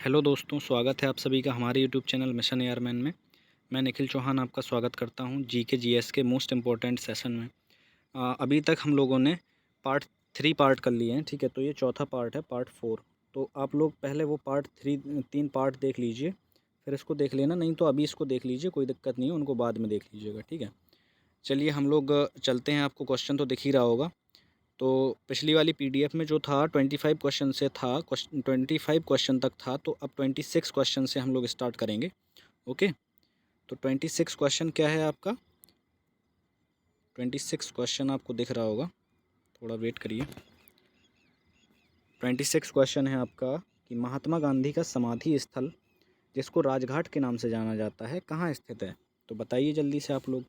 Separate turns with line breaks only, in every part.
Hello दोस्तों, स्वागत है आप सभी का हमारे यूट्यूब चैनल मिशन एयरमैन में। मैं निखिल चौहान आपका स्वागत करता हूं जीके जीएस के मोस्ट इम्पोर्टेंट सेशन में। अभी तक हम लोगों ने पार्ट कर लिए हैं, ठीक है। तो ये चौथा पार्ट है, पार्ट 4। तो आप लोग पहले वो पार्ट 3 पार्ट देख लीजिए, फिर इसको देख लेना, नहीं तो अभी इसको देख लीजिए, कोई दिक्कत नहीं है, उनको बाद में देख लीजिएगा, ठीक है। चलिए हम लोग चलते हैं। आपको क्वेश्चन तो दिख ही रहा होगा। तो पिछली वाली पीडीएफ में जो था 25 क्वेश्चन से था, 25 क्वेश्चन तक था, तो अब 26 क्वेश्चन से हम लोग स्टार्ट करेंगे। ओके, तो 26 क्वेश्चन क्या है आपका? 26 क्वेश्चन आपको दिख रहा होगा, थोड़ा वेट करिए। 26 क्वेश्चन है आपका कि महात्मा गांधी का समाधि स्थल, जिसको राजघाट के नाम से जाना जाता है, कहाँ स्थित है? तो बताइए जल्दी से आप लोग,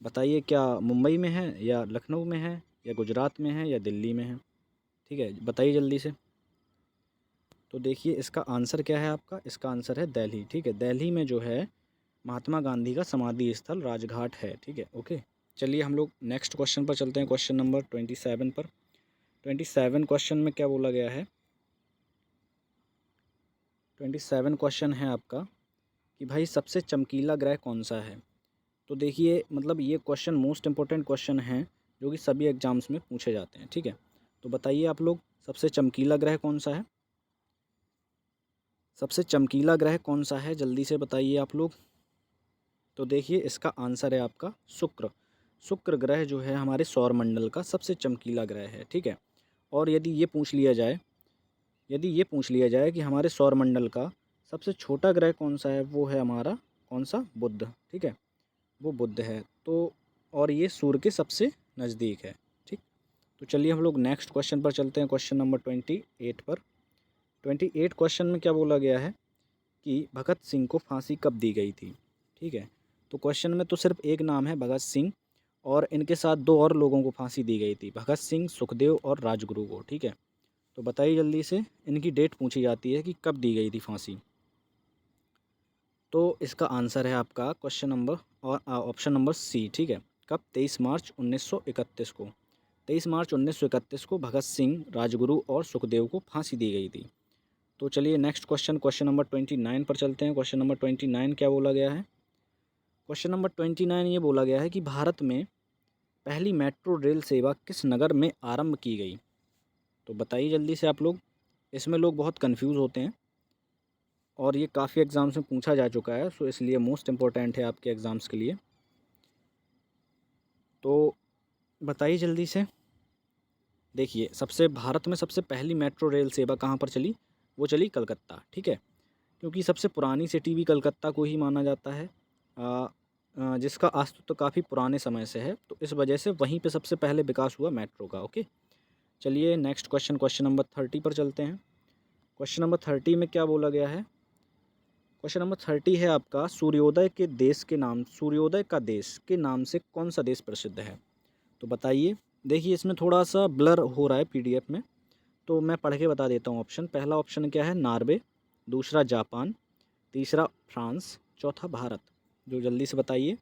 बताइए, क्या मुंबई में है, या लखनऊ में है, या गुजरात में है, या दिल्ली में है? ठीक है, बताइए जल्दी से। तो देखिए इसका आंसर क्या है आपका, इसका आंसर है दिल्ली, ठीक है। दिल्ली में जो है महात्मा गांधी का समाधि स्थल राजघाट है, ठीक है। ओके, चलिए हम लोग नेक्स्ट क्वेश्चन पर चलते हैं, क्वेश्चन नंबर 27 पर। 27 क्वेश्चन में क्या बोला गया है? 27 क्वेश्चन है आपका कि भाई सबसे चमकीला ग्रह कौन सा है? तो देखिए, मतलब ये क्वेश्चन मोस्ट इंपॉर्टेंट क्वेश्चन हैं जो कि सभी एग्जाम्स में पूछे जाते हैं, ठीक है। तो बताइए आप लोग, सबसे चमकीला ग्रह कौन सा है? सबसे चमकीला ग्रह कौन सा है, जल्दी से बताइए आप लोग। तो देखिए इसका आंसर है आपका शुक्र। शुक्र ग्रह जो है हमारे सौर मंडल का सबसे चमकीला ग्रह है, ठीक है। और यदि ये पूछ लिया जाए कि हमारे सौर मंडल का सबसे छोटा ग्रह कौन सा है, वो है हमारा कौन सा? बुध, ठीक है, वो बुध है। तो और ये सूर्य के सबसे नज़दीक है, ठीक। तो चलिए हम लोग नेक्स्ट क्वेश्चन पर चलते हैं, क्वेश्चन नंबर 28 पर। 28 क्वेश्चन में क्या बोला गया है कि भगत सिंह को फांसी कब दी गई थी? ठीक है, तो क्वेश्चन में तो सिर्फ एक नाम है, भगत सिंह, और इनके साथ दो और लोगों को फांसी दी गई थी, भगत सिंह, सुखदेव और राजगुरु को, ठीक है। तो बताइए जल्दी से, इनकी डेट पूछी जाती है कि कब दी गई थी फांसी। तो इसका आंसर है आपका क्वेश्चन नंबर और ऑप्शन नंबर सी, ठीक है। कब? 23 मार्च 1931 को। 23 मार्च 1931 को भगत सिंह, राजगुरु और सुखदेव को फांसी दी गई थी। तो चलिए नेक्स्ट क्वेश्चन, क्वेश्चन नंबर 29 पर चलते हैं। क्वेश्चन नंबर 29 क्या बोला गया है? क्वेश्चन नंबर 29 ये बोला गया है कि भारत में पहली मेट्रो रेल सेवा किस नगर में आरंभ की गई? तो बताइए जल्दी से आप लोग। इसमें लोग बहुत कंफ्यूज होते हैं और ये काफ़ी एग्ज़ाम्स में पूछा जा चुका है, सो इसलिए मोस्ट इम्पोर्टेंट है आपके एग्ज़ाम्स के लिए। तो बताइए जल्दी से। देखिए, भारत में सबसे पहली मेट्रो रेल सेवा कहाँ पर चली? वो चली कलकत्ता, ठीक है। क्योंकि सबसे पुरानी सिटी भी कलकत्ता को ही माना जाता है, जिसका अस्तित्व काफ़ी पुराने समय से है, तो इस वजह से वहीं पे सबसे पहले विकास हुआ मेट्रो का। ओके, चलिए नेक्स्ट क्वेश्चन, क्वेश्चन नंबर 30 पर चलते हैं। क्वेश्चन नंबर 30 में क्या बोला गया है? क्वेश्चन नंबर 30 है आपका, सूर्योदय का देश के नाम से कौन सा देश प्रसिद्ध है? तो बताइए। देखिए इसमें थोड़ा सा ब्लर हो रहा है पीडीएफ में, तो मैं पढ़ के बता देता हूँ ऑप्शन। पहला ऑप्शन क्या है? नॉर्वे। दूसरा जापान। तीसरा फ्रांस। चौथा भारत। जो जल्दी से बताइए।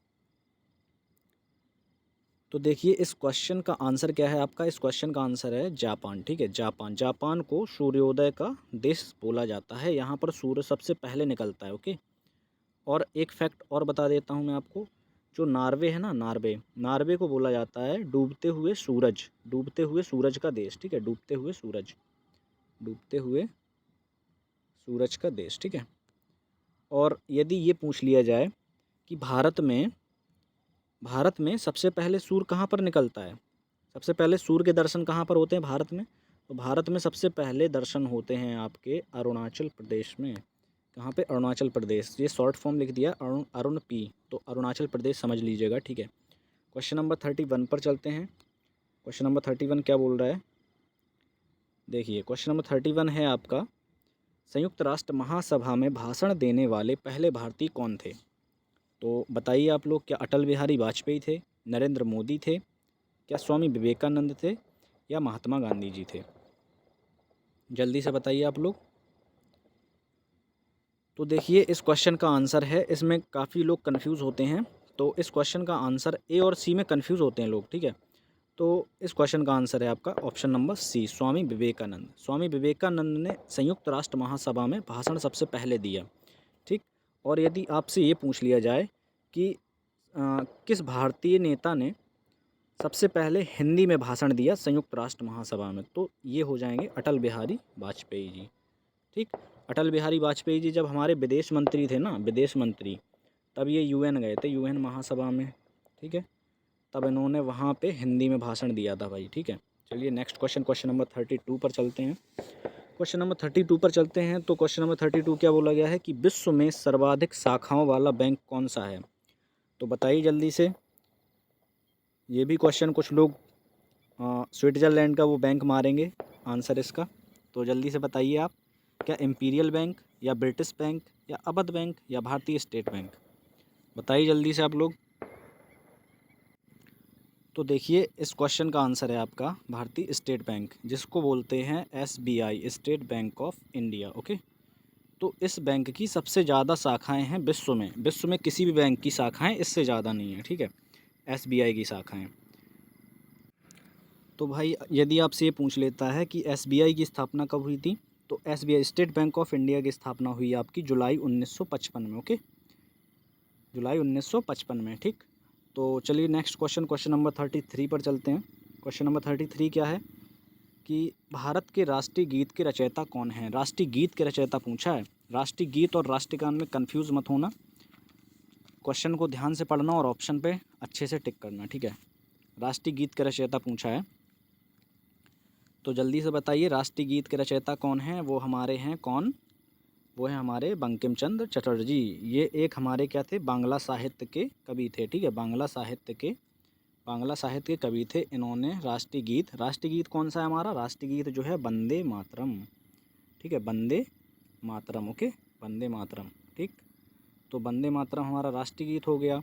तो देखिए इस क्वेश्चन का आंसर क्या है आपका? इस क्वेश्चन का आंसर है जापान, ठीक है। जापान, जापान को सूर्योदय का देश बोला जाता है, यहाँ पर सूर्य सबसे पहले निकलता है। ओके, और एक फैक्ट और बता देता हूँ मैं आपको। जो नॉर्वे है ना, नॉर्वे को बोला जाता है डूबते हुए सूरज का देश, ठीक है। डूबते हुए सूरज का देश, ठीक है। और यदि ये पूछ लिया जाए कि भारत में सबसे पहले सूर्य कहाँ पर निकलता है, सबसे पहले सूर्य के दर्शन कहाँ पर होते हैं भारत में? तो भारत में सबसे पहले दर्शन होते हैं आपके अरुणाचल प्रदेश में। कहाँ पे? अरुणाचल प्रदेश। ये शॉर्ट फॉर्म लिख दिया, अरुण पी, तो अरुणाचल प्रदेश समझ लीजिएगा, ठीक है। क्वेश्चन नंबर 31 पर चलते हैं। क्वेश्चन नंबर 31 क्या बोल रहा है? देखिए क्वेश्चन नंबर 31 है आपका, संयुक्त राष्ट्र महासभा में भाषण देने वाले पहले भारतीय कौन थे? तो बताइए आप लोग, क्या अटल बिहारी वाजपेयी थे, नरेंद्र मोदी थे, क्या स्वामी विवेकानंद थे, या महात्मा गांधी जी थे? जल्दी से बताइए आप लोग। तो देखिए इस क्वेश्चन का आंसर है, इसमें काफ़ी लोग कंफ्यूज होते हैं, तो इस क्वेश्चन का आंसर ए और सी में कंफ्यूज होते हैं लोग, ठीक है। तो इस क्वेश्चन का आंसर है आपका option number C, Swami Vivekananda. Swami Vivekananda ने संयुक्त राष्ट्र महासभा में भाषण सबसे पहले दिया। ठीक। और यदि आपसे ये पूछ लिया जाए कि किस भारतीय नेता ने सबसे पहले हिंदी में भाषण दिया संयुक्त राष्ट्र महासभा में, तो ये हो जाएंगे अटल बिहारी वाजपेयी जी। ठीक। अटल बिहारी वाजपेयी जी जब हमारे विदेश मंत्री थे ना, विदेश मंत्री, तब ये यूएन गए थे, यूएन महासभा में। ठीक है। तब इन्होंने वहाँ पे हिंदी में भाषण दिया था भाई। ठीक है। चलिए नेक्स्ट क्वेश्चन, क्वेश्चन नंबर 32 पर चलते हैं। क्वेश्चन नंबर 32 पर चलते हैं। तो क्वेश्चन नंबर 32 क्या बोला गया है कि विश्व में सर्वाधिक शाखाओं वाला बैंक कौन सा है? तो बताइए जल्दी से। ये भी क्वेश्चन कुछ लोग स्विट्ज़रलैंड का वो बैंक मारेंगे आंसर इसका, तो जल्दी से बताइए आप। क्या इम्पीरियल बैंक, या ब्रिटिश बैंक, या अवध बैंक, या भारतीय स्टेट बैंक? बताइए जल्दी से आप लोग। तो देखिए इस क्वेश्चन का आंसर है आपका भारतीय स्टेट बैंक, जिसको बोलते हैं SBI, state bank of India. Okay. तो इस बैंक की सबसे ज़्यादा शाखाएं हैं विश्व में। विश्व में किसी भी बैंक की शाखाएं इससे ज़्यादा नहीं है। ठीक है। एसबीआई की शाखाएं। तो भाई यदि आपसे ये पूछ लेता है कि एसबीआई की स्थापना कब हुई थी, तो SBI, state bank of India की स्थापना हुई आपकी जुलाई 1955 में। ओके। जुलाई 1955 में। ठीक। तो चलिए नेक्स्ट क्वेश्चन, क्वेश्चन नंबर 33 पर चलते हैं। क्वेश्चन नंबर 33 क्या है कि भारत के राष्ट्रीय गीत के रचयिता कौन है? राष्ट्रीय गीत के रचयिता पूछा है। राष्ट्रीय गीत और राष्ट्रगान में कंफ्यूज मत होना, क्वेश्चन को ध्यान से पढ़ना और ऑप्शन पे अच्छे से टिक करना। ठीक है। राष्ट्रीय गीत के रचयिता पूछा है, तो जल्दी से बताइए राष्ट्रीय गीत के रचयिता कौन हैं? वो हमारे हैं कौन? वो है हमारे बंकिम चंद्र चटर्जी। ये एक हमारे क्या थे, बांग्ला साहित्य के कवि थे। ठीक है। बांग्ला साहित्य के कवि थे। इन्होंने राष्ट्रीय गीत कौन सा है हमारा? राष्ट्रीय गीत जो है वंदे मातरम। ठीक है। वंदे मातरम। ओके। वंदे मातरम। ठीक। तो वंदे मातरम हमारा राष्ट्रीय गीत हो गया।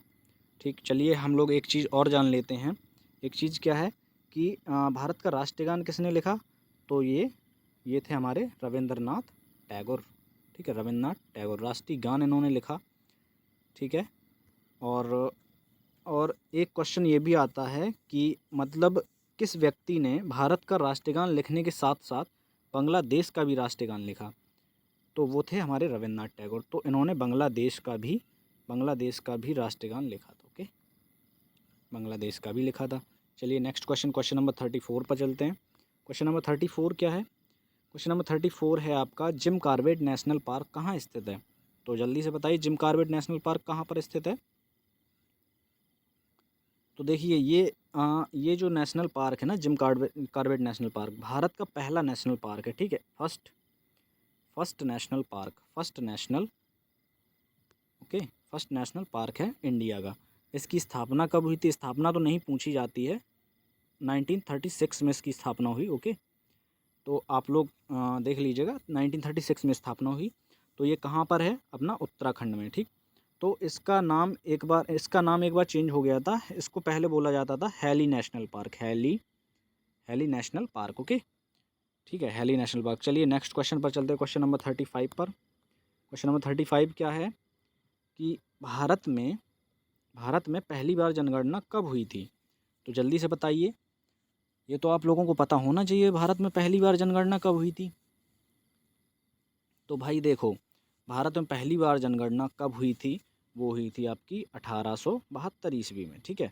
ठीक। चलिए हम लोग एक चीज़ और जान लेते हैं। एक चीज़ क्या है कि भारत का राष्ट्रगान किसने लिखा? तो ये थे हमारे रविंद्रनाथ टैगोर। ठीक है। रविंद्रनाथ टैगोर राष्ट्रीय गान इन्होंने लिखा। ठीक है। और एक क्वेश्चन ये भी आता है कि मतलब किस व्यक्ति ने भारत का राष्ट्रगान लिखने के साथ साथ बांग्लादेश का भी राष्ट्रगान लिखा? तो वो थे हमारे रविंद्रनाथ टैगोर। तो इन्होंने बांग्लादेश का भी राष्ट्रगान लिखा था। ओके। बांग्लादेश का भी लिखा था। चलिए नेक्स्ट क्वेश्चन, क्वेश्चन नंबर 34 पर चलते हैं। क्वेश्चन नंबर 34 क्या है? क्वेश्चन नंबर 34 है आपका जिम कॉर्बेट नेशनल पार्क कहाँ स्थित है? तो जल्दी से बताइए जिम कॉर्बेट नेशनल पार्क कहाँ पर स्थित है? तो देखिए ये जो नेशनल पार्क है ना, Jim Corbett national park, Bharat का पहला नेशनल पार्क है। ठीक है। फर्स्ट नेशनल पार्क है इंडिया का। इसकी स्थापना कब हुई थी? स्थापना तो नहीं पूछी जाती है। 1936 में इसकी स्थापना हुई। ओके। तो आप लोग देख लीजिएगा 1936 में स्थापना हुई। तो ये कहाँ पर है? अपना उत्तराखंड में। ठीक। तो इसका नाम एक बार चेंज हो गया था। इसको पहले बोला जाता था Hailey National Park. Hailey National Park. Okay. ठीक है। Hailey National Park. चलिए नेक्स्ट क्वेश्चन पर चलते हैं, क्वेश्चन नंबर 35 पर। क्वेश्चन नंबर 35 क्या है कि भारत में पहली बार जनगणना कब हुई थी? तो जल्दी से बताइए। ये तो आप लोगों को पता होना चाहिए, भारत में पहली बार जनगणना कब हुई थी। तो भाई देखो, भारत में पहली बार जनगणना कब हुई थी? वो हुई थी आपकी 1872 ईस्वी में। ठीक है।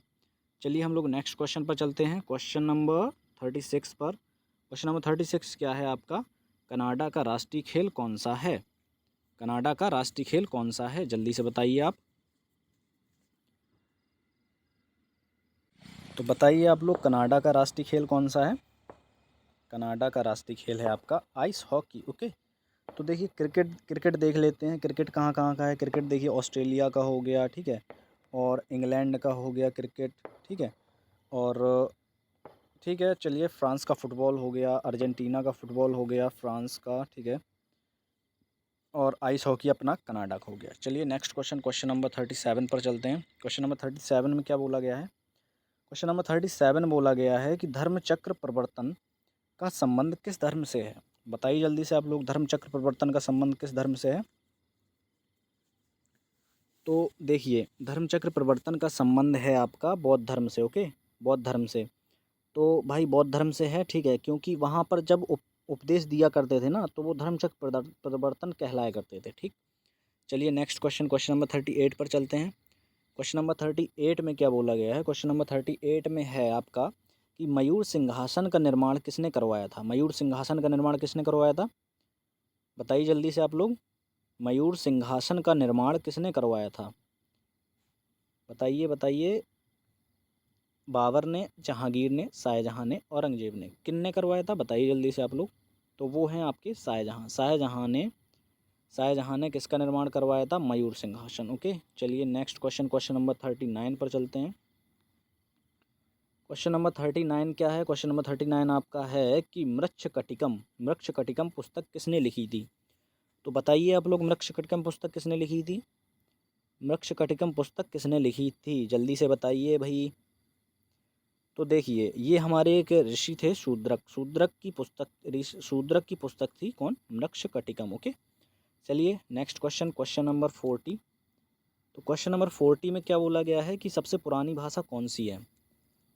चलिए हम लोग नेक्स्ट क्वेश्चन पर चलते हैं, क्वेश्चन नंबर 36 पर। क्वेश्चन नंबर 36 क्या है आपका? कनाडा का राष्ट्रीय खेल कौन सा है? कनाडा का राष्ट्रीय खेल कौन सा है? जल्दी से बताइए आप। तो बताइए आप लोग, कनाडा का राष्ट्रीय खेल कौन सा है? कनाडा का राष्ट्रीय खेल है आपका आइस हॉकी। ओके। तो देखिए क्रिकेट देख लेते हैं। क्रिकेट कहाँ कहाँ का है? क्रिकेट देखिए ऑस्ट्रेलिया का हो गया। ठीक है। और इंग्लैंड का हो गया क्रिकेट। ठीक है। और ठीक है, चलिए फ्रांस का फ़ुटबॉल हो गया, अर्जेंटीना का फ़ुटबॉल हो गया फ्रांस का। ठीक है। और आइस हॉकी अपना कनाडा का हो गया। चलिए नेक्स्ट क्वेश्चन, क्वेश्चन नंबर 37 पर चलते हैं। क्वेश्चन नंबर 37 में क्या बोला गया है? क्वेश्चन नंबर 37 बोला गया है कि धर्म चक्र प्रवर्तन का संबंध किस धर्म से है? बताइए जल्दी से आप लोग, धर्म चक्र प्रवर्तन का संबंध किस धर्म से है? तो देखिए धर्म चक्र प्रवर्तन का संबंध है आपका बौद्ध धर्म से। ओके। बौद्ध धर्म से। तो भाई बौद्ध धर्म से है, ठीक है, क्योंकि वहाँ पर जब उपदेश दिया करते थे ना, तो वो धर्मचक्र प्रवर्तन कहलाया करते थे। ठीक, चलिए नेक्स्ट क्वेश्चन, क्वेश्चन नंबर 38 पर चलते हैं। क्वेश्चन नंबर 38 में क्या बोला गया है? क्वेश्चन नंबर 38 में है आपका कि मयूर सिंहासन का निर्माण किसने करवाया था? मयूर सिंहासन का निर्माण किसने करवाया था? बताइए जल्दी से आप लोग, मयूर सिंहासन का निर्माण किसने करवाया था? बताइए बताइए। बाबर ने, जहांगीर ने, शाहजहां ने, औरंगजेब ने, किनने करवाया था? बताइए जल्दी से आप लोग। तो वो हैं आपके शाहजहां। शाहजहां ने किसका निर्माण करवाया था? मयूर सिंहासन। ओके, चलिए नेक्स्ट क्वेश्चन, क्वेश्चन नंबर 39 पर चलते हैं। क्वेश्चन नंबर 39 क्या है? क्वेश्चन नंबर 39 आपका है कि मृक्षकटिकम पुस्तक किसने लिखी थी? तो बताइए आप लोग, मृक्षकटिकम पुस्तक किसने लिखी थी? मृक्षकटिकम पुस्तक किसने लिखी थी? जल्दी से बताइए भाई। तो देखिए, ये हमारे एक ऋषि थे, शूद्रक की पुस्तक थी। कौन? मृक्षकटिकम। ओके, चलिए नेक्स्ट क्वेश्चन, क्वेश्चन नंबर 40। तो क्वेश्चन नंबर 40 में क्या बोला गया है कि सबसे पुरानी भाषा कौन सी है?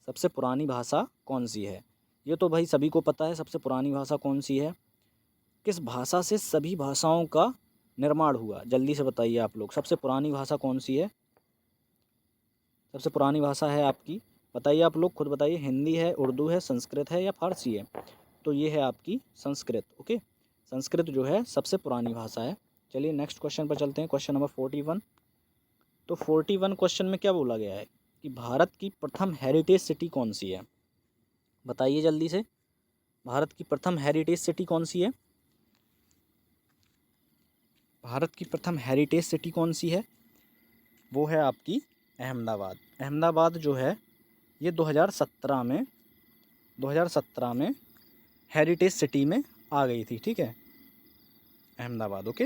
सबसे पुरानी भाषा कौन सी है? ये तो भाई सभी को पता है सबसे पुरानी भाषा कौन सी है। किस भाषा से सभी भाषाओं का निर्माण हुआ? जल्दी से बताइए आप लोग, सबसे पुरानी भाषा कौन सी है? सबसे पुरानी भाषा है आपकी, बताइए आप लोग, खुद बताइए। हिंदी है, उर्दू है, संस्कृत है या फारसी है? तो ये है आपकी संस्कृत। ओके, संस्कृत जो है सबसे पुरानी भाषा है। चलिए नेक्स्ट क्वेश्चन पर चलते हैं, क्वेश्चन नंबर 41। तो 41 क्वेश्चन में क्या बोला गया है कि भारत की प्रथम हेरिटेज सिटी कौन सी है? बताइए जल्दी से, भारत की प्रथम हेरिटेज सिटी कौन सी है? भारत की प्रथम हेरिटेज सिटी कौन सी है? वो है आपकी अहमदाबाद। अहमदाबाद जो है ये 2017 में हेरिटेज सिटी में आ गई थी। ठीक है, अहमदाबाद। ओके,